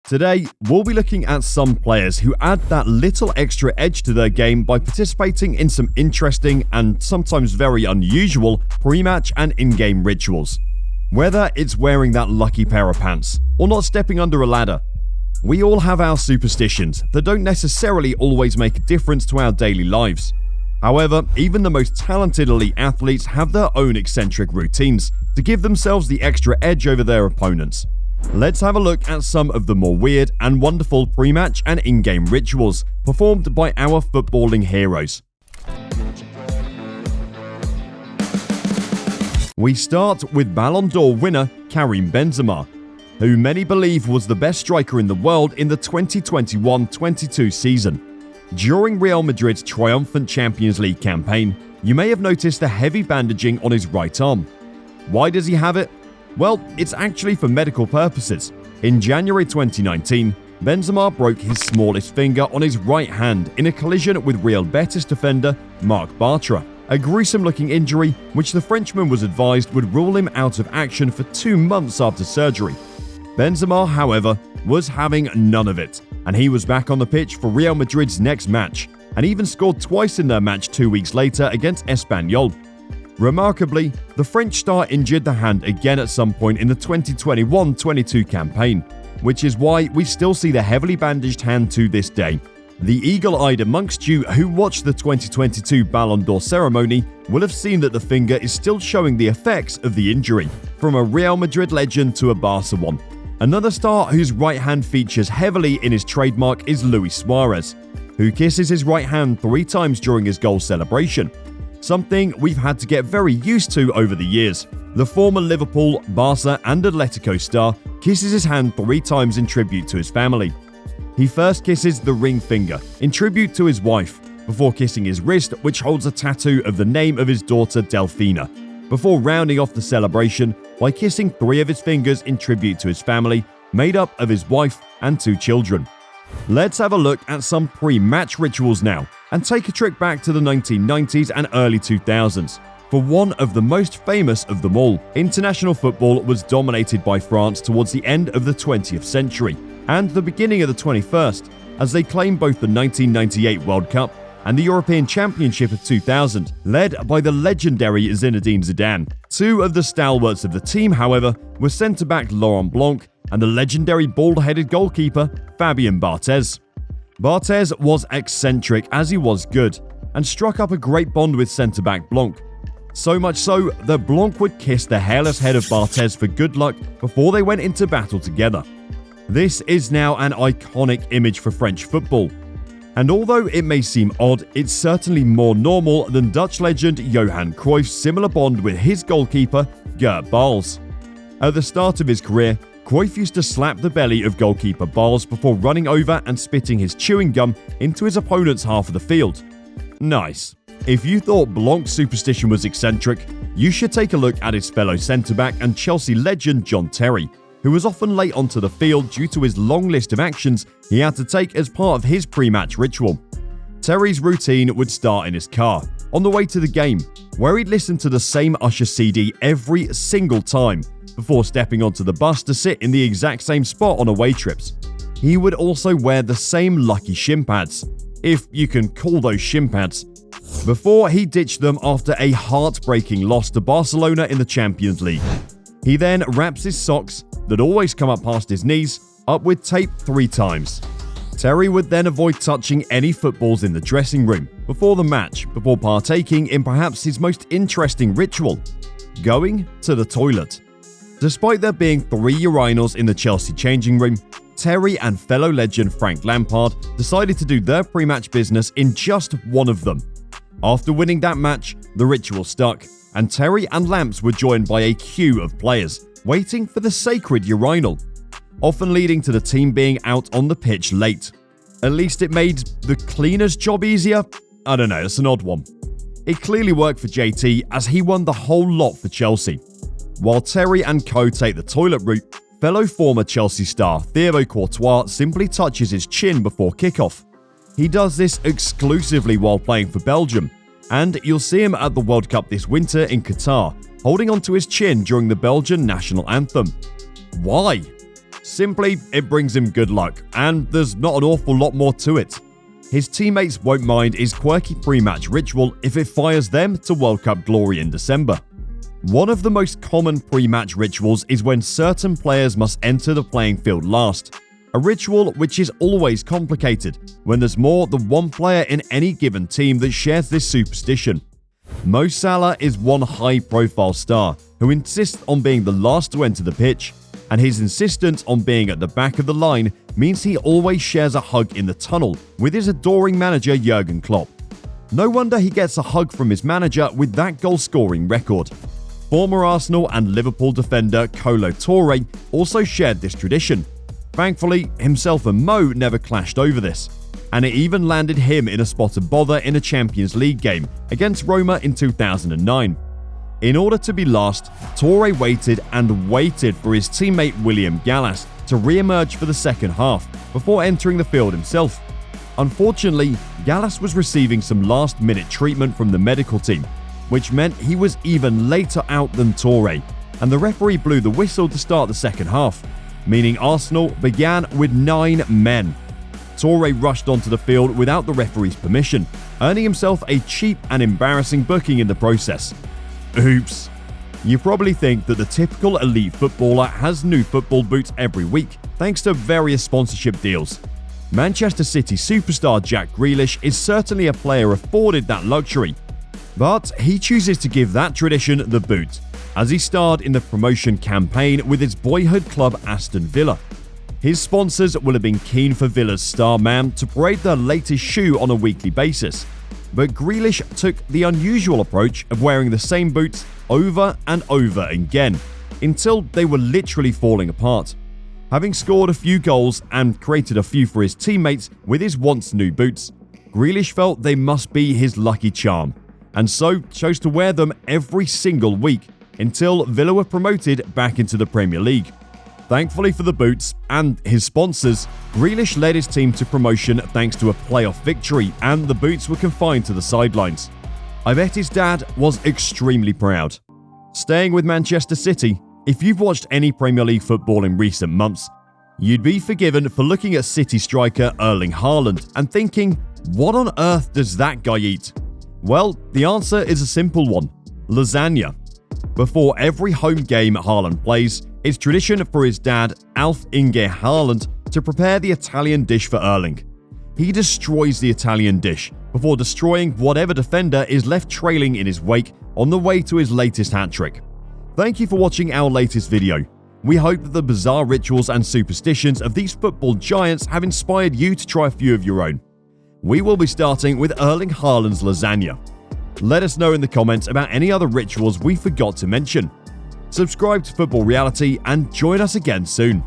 Today, we'll be looking at some players who add that little extra edge to their game by participating in some interesting and sometimes very unusual pre-match and in-game rituals. Whether it's wearing that lucky pair of pants or not stepping under a ladder, we all have our superstitions that don't necessarily always make a difference to our daily lives. However, even the most talented elite athletes have their own eccentric routines to give themselves the extra edge over their opponents. Let's have a look at some of the more weird and wonderful pre-match and in-game rituals performed by our footballing heroes. We start with Ballon d'Or winner Karim Benzema, who many believe was the best striker in the world in the 2021-22 season. During Real Madrid's triumphant Champions League campaign, you may have noticed the heavy bandaging on his right arm. Why does he have it? Well, it's actually for medical purposes. In January 2019, Benzema broke his smallest finger on his right hand in a collision with Real Betis defender Marc Bartra, a gruesome-looking injury which the Frenchman was advised would rule him out of action for 2 months after surgery. Benzema, however, was having none of it, and he was back on the pitch for Real Madrid's next match, and even scored twice in their match 2 weeks later against Espanyol. Remarkably, the French star injured the hand again at some point in the 2021-22 campaign, which is why we still see the heavily bandaged hand to this day. The eagle-eyed amongst you who watched the 2022 Ballon d'Or ceremony will have seen that the finger is still showing the effects of the injury, from a Real Madrid legend to a Barca one. Another star whose right hand features heavily in his trademark is Luis Suarez, who kisses his right hand 3 times during his goal celebration. Something we've had to get very used to over the years. The former Liverpool, Barca and Atletico star kisses his hand 3 times in tribute to his family. He first kisses the ring finger in tribute to his wife, before kissing his wrist, which holds a tattoo of the name of his daughter Delfina, before rounding off the celebration by kissing 3 of his fingers in tribute to his family, made up of his wife and 2 children. Let's have a look at some pre-match rituals now, and take a trip back to the 1990s and early 2000s. For one of the most famous of them all, international football was dominated by France towards the end of the 20th century and the beginning of the 21st, as they claimed both the 1998 World Cup and the European Championship of 2000, led by the legendary Zinedine Zidane. 2 of the stalwarts of the team, however, were centre-back Laurent Blanc and the legendary bald-headed goalkeeper Fabien Barthez. Barthez was eccentric as he was good, and struck up a great bond with centre-back Blanc. So much so that Blanc would kiss the hairless head of Barthez for good luck before they went into battle together. This is now an iconic image for French football. And although it may seem odd, it's certainly more normal than Dutch legend Johan Cruyff's similar bond with his goalkeeper Gert Bals. At the start of his career, Cruyff used to slap the belly of goalkeeper Bals before running over and spitting his chewing gum into his opponent's half of the field. Nice. If you thought Blanc's superstition was eccentric, you should take a look at his fellow centre-back and Chelsea legend John Terry, who was often late onto the field due to his long list of actions he had to take as part of his pre-match ritual. Terry's routine would start in his car, on the way to the game, where he'd listen to the same Usher CD every single time, before stepping onto the bus to sit in the exact same spot on away trips. He would also wear the same lucky shin pads, if you can call those shin pads, before he ditched them after a heartbreaking loss to Barcelona in the Champions League. He then wraps his socks, that always come up past his knees, up with tape 3 times. Terry would then avoid touching any footballs in the dressing room before the match, before partaking in perhaps his most interesting ritual, going to the toilet. Despite there being 3 urinals in the Chelsea changing room, Terry and fellow legend Frank Lampard decided to do their pre-match business in just one of them. After winning that match, the ritual stuck, and Terry and Lamps were joined by a queue of players waiting for the sacred urinal, often leading to the team being out on the pitch late. At least it made the cleaner's job easier? I don't know, it's an odd one. It clearly worked for JT as he won the whole lot for Chelsea. While Terry and co take the toilet route, fellow former Chelsea star Thibaut Courtois simply touches his chin before kickoff. He does this exclusively while playing for Belgium, and you'll see him at the World Cup this winter in Qatar, holding onto his chin during the Belgian national anthem. Why? Simply, it brings him good luck, and there's not an awful lot more to it. His teammates won't mind his quirky pre-match ritual if it fires them to World Cup glory in December. One of the most common pre-match rituals is when certain players must enter the playing field last, a ritual which is always complicated when there's more than one player in any given team that shares this superstition. Mo Salah is one high-profile star who insists on being the last to enter the pitch, and his insistence on being at the back of the line means he always shares a hug in the tunnel with his adoring manager Jurgen Klopp. No wonder he gets a hug from his manager with that goal-scoring record. Former Arsenal and Liverpool defender Kolo Touré also shared this tradition. Thankfully, himself and Mo never clashed over this, and it even landed him in a spot of bother in a Champions League game against Roma in 2009. In order to be last, Touré waited and waited for his teammate William Gallas to re-emerge for the second half before entering the field himself. Unfortunately, Gallas was receiving some last-minute treatment from the medical team, which meant he was even later out than Touré, and the referee blew the whistle to start the second half, meaning Arsenal began with 9 men. Touré rushed onto the field without the referee's permission, earning himself a cheap and embarrassing booking in the process. Oops. You probably think that the typical elite footballer has new football boots every week thanks to various sponsorship deals. Manchester City superstar Jack Grealish is certainly a player afforded that luxury, but he chooses to give that tradition the boot, as he starred in the promotion campaign with his boyhood club Aston Villa. His sponsors will have been keen for Villa's star man to parade their latest shoe on a weekly basis, but Grealish took the unusual approach of wearing the same boots over and over again, until they were literally falling apart. Having scored a few goals and created a few for his teammates with his once new boots, Grealish felt they must be his lucky charm, and so chose to wear them every single week until Villa were promoted back into the Premier League. Thankfully for the boots and his sponsors, Grealish led his team to promotion thanks to a playoff victory, and the boots were confined to the sidelines. I bet his dad was extremely proud. Staying with Manchester City, if you've watched any Premier League football in recent months, you'd be forgiven for looking at City striker Erling Haaland and thinking, what on earth does that guy eat? Well, the answer is a simple one: lasagna. Before every home game Haaland plays, it's tradition for his dad, Alf Inge Haaland, to prepare the Italian dish for Erling. He destroys the Italian dish before destroying whatever defender is left trailing in his wake on the way to his latest hat-trick. Thank you for watching our latest video. We hope that the bizarre rituals and superstitions of these football giants have inspired you to try a few of your own. We will be starting with Erling Haaland's lasagna. Let us know in the comments about any other rituals we forgot to mention. Subscribe to Football Reality and join us again soon.